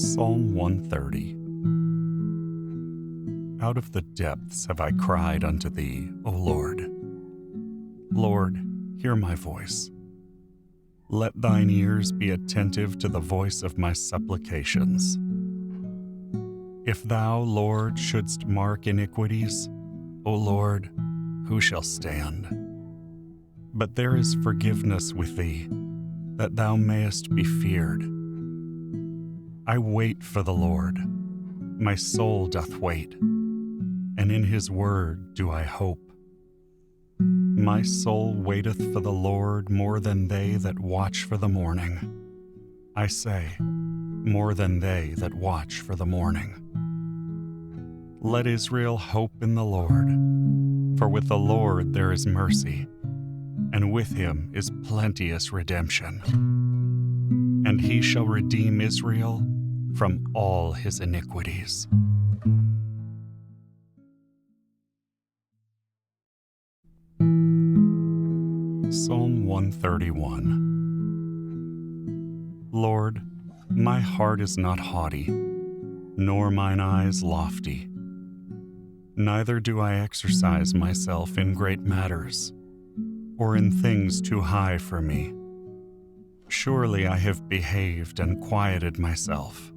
Psalm 130. Out of the depths have I cried unto thee, O Lord. Lord, hear my voice. Let thine ears be attentive to the voice of my supplications. If thou, Lord, shouldst mark iniquities, O Lord, who shall stand? But there is forgiveness with thee, that thou mayest be feared. I wait for the Lord, my soul doth wait, and in his word do I hope. My soul waiteth for the Lord more than they that watch for the morning. I say, more than they that watch for the morning. Let Israel hope in the Lord, for with the Lord there is mercy, and with him is plenteous redemption. And he shall redeem Israel from all his iniquities. Psalm 131. Lord, my heart is not haughty, nor mine eyes lofty. Neither do I exercise myself in great matters, or in things too high for me. Surely I have behaved and quieted myself,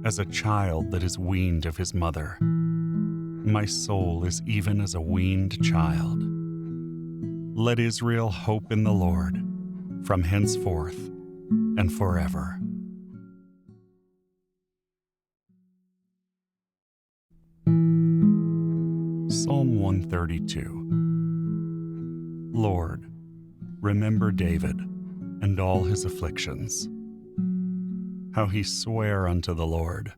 as a child that is weaned of his mother. My soul is even as a weaned child. Let Israel hope in the Lord, from henceforth and forever. Psalm 132. Lord, remember David and all his afflictions, how he sware unto the Lord,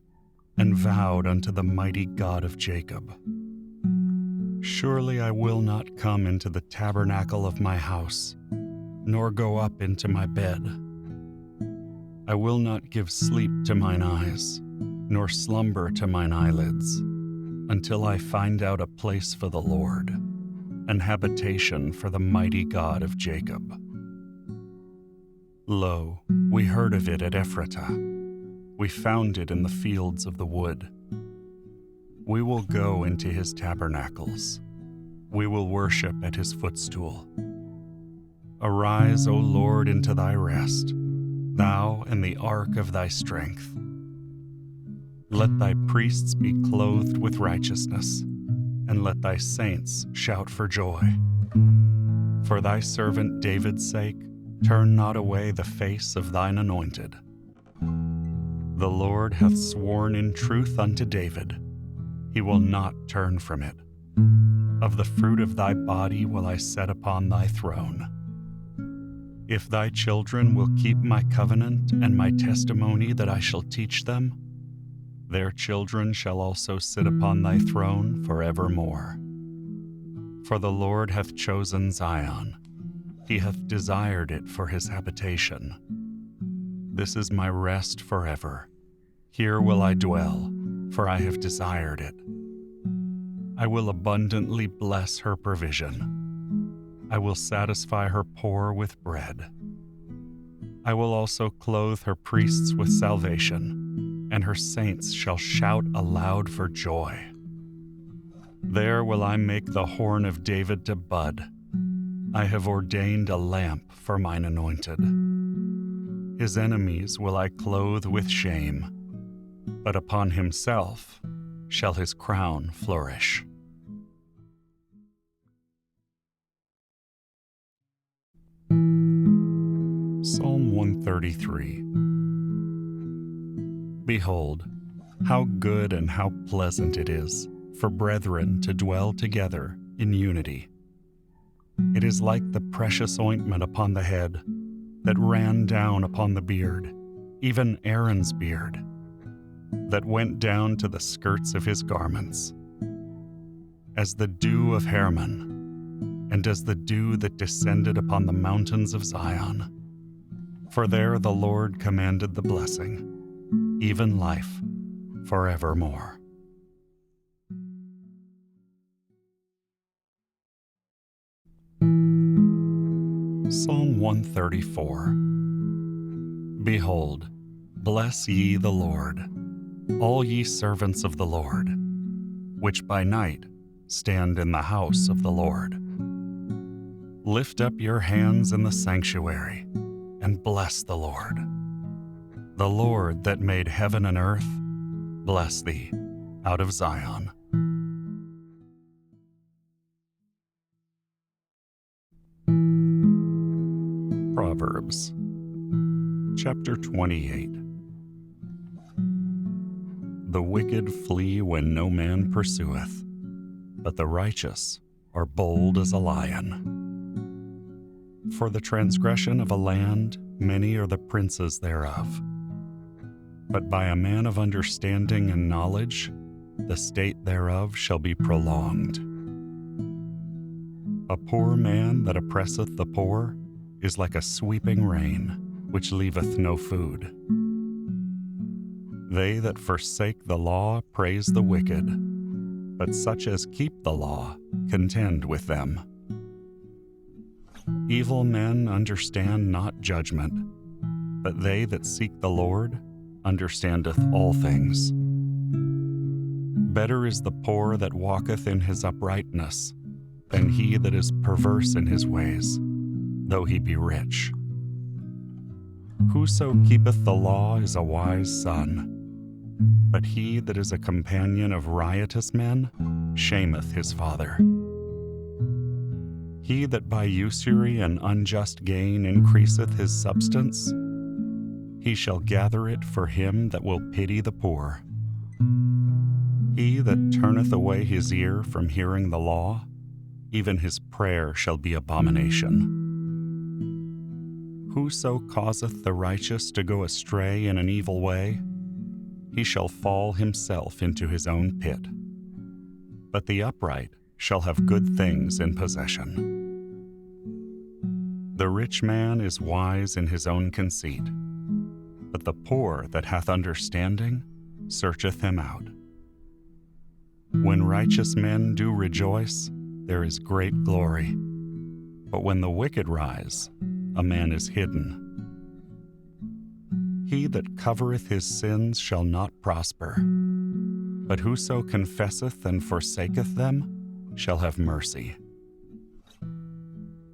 and vowed unto the mighty God of Jacob. Surely I will not come into the tabernacle of my house, nor go up into my bed. I will not give sleep to mine eyes, nor slumber to mine eyelids, until I find out a place for the Lord, an habitation for the mighty God of Jacob. Lo, we heard of it at Ephratah. We found it in the fields of the wood. We will go into his tabernacles. We will worship at his footstool. Arise, O Lord, into thy rest, thou and the ark of thy strength. Let thy priests be clothed with righteousness, and let thy saints shout for joy. For thy servant David's sake, turn not away the face of thine anointed. The Lord hath sworn in truth unto David, he will not turn from it. Of the fruit of thy body will I set upon thy throne. If thy children will keep my covenant and my testimony that I shall teach them, their children shall also sit upon thy throne forevermore. For the Lord hath chosen Zion, he hath desired it for his habitation. This is my rest forever. Here will I dwell, for I have desired it. I will abundantly bless her provision. I will satisfy her poor with bread. I will also clothe her priests with salvation, and her saints shall shout aloud for joy. There will I make the horn of David to bud. I have ordained a lamp for mine anointed. His enemies will I clothe with shame, but upon himself shall his crown flourish. Psalm 133. Behold, how good and how pleasant it is for brethren to dwell together in unity. It is like the precious ointment upon the head that ran down upon the beard, even Aaron's beard, that went down to the skirts of his garments, as the dew of Hermon, and as the dew that descended upon the mountains of Zion. For there the Lord commanded the blessing, even life forevermore. Psalm 134. Behold, Bless ye the Lord, all ye servants of the Lord, which by night stand in the house of the Lord. Lift up your hands in the sanctuary, and bless the Lord. The Lord that made heaven and earth, bless thee out of Zion. Proverbs chapter 28. The wicked flee when no man pursueth, but the righteous are bold as a lion. For the transgression of a land many are the princes thereof, but by a man of understanding and knowledge the state thereof shall be prolonged. A poor man that oppresseth the poor is like a sweeping rain, which leaveth no food. They that forsake the law praise the wicked, but such as keep the law contend with them. Evil men understand not judgment, but they that seek the Lord understandeth all things. Better is the poor that walketh in his uprightness than he that is perverse in his ways, though he be rich. Whoso keepeth the law is a wise son, but he that is a companion of riotous men shameth his father. He that by usury and unjust gain increaseth his substance, he shall gather it for him that will pity the poor. He that turneth away his ear from hearing the law, even his prayer shall be abomination. Whoso causeth the righteous to go astray in an evil way, he shall fall himself into his own pit. But the upright shall have good things in possession. The rich man is wise in his own conceit, but the poor that hath understanding searcheth him out. When righteous men do rejoice, there is great glory, but when the wicked rise, a man is hidden. He that covereth his sins shall not prosper, but whoso confesseth and forsaketh them shall have mercy.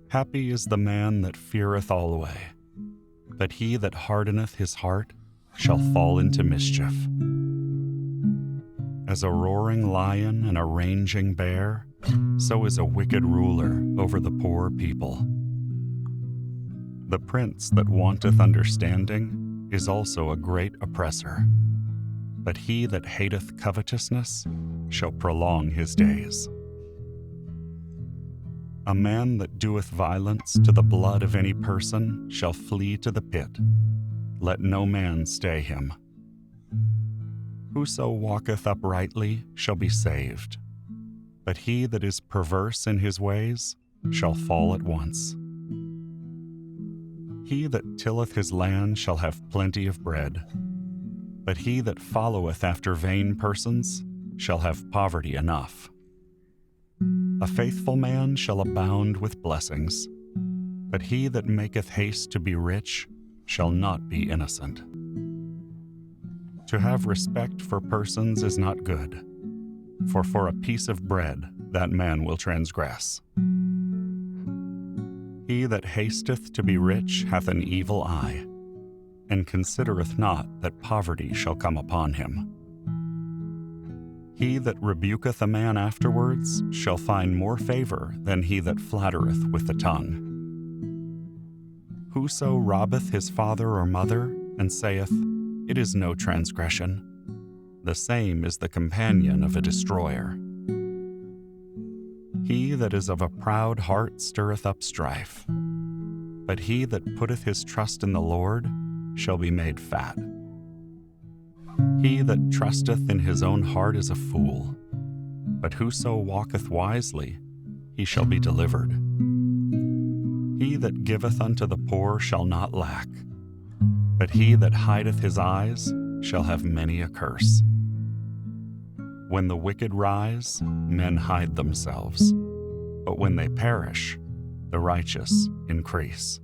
Happy is the man that feareth alway, but he that hardeneth his heart shall fall into mischief. As a roaring lion and a raging bear, so is a wicked ruler over the poor people. The prince that wanteth understanding is also a great oppressor, but he that hateth covetousness shall prolong his days. A man that doeth violence to the blood of any person shall flee to the pit. Let no man stay him. Whoso walketh uprightly shall be saved, but he that is perverse in his ways shall fall at once. He that tilleth his land shall have plenty of bread, but he that followeth after vain persons shall have poverty enough. A faithful man shall abound with blessings, but he that maketh haste to be rich shall not be innocent. To have respect for persons is not good, for a piece of bread that man will transgress. He that hasteth to be rich hath an evil eye, and considereth not that poverty shall come upon him. He that rebuketh a man afterwards shall find more favor than he that flattereth with the tongue. Whoso robbeth his father or mother, and saith, It is no transgression, the same is the companion of a destroyer. He that is of a proud heart stirreth up strife, but he that putteth his trust in the Lord shall be made fat. He that trusteth in his own heart is a fool, but whoso walketh wisely, he shall be delivered. He that giveth unto the poor shall not lack, but he that hideth his eyes shall have many a curse. When the wicked rise, men hide themselves, but when they perish, the righteous increase.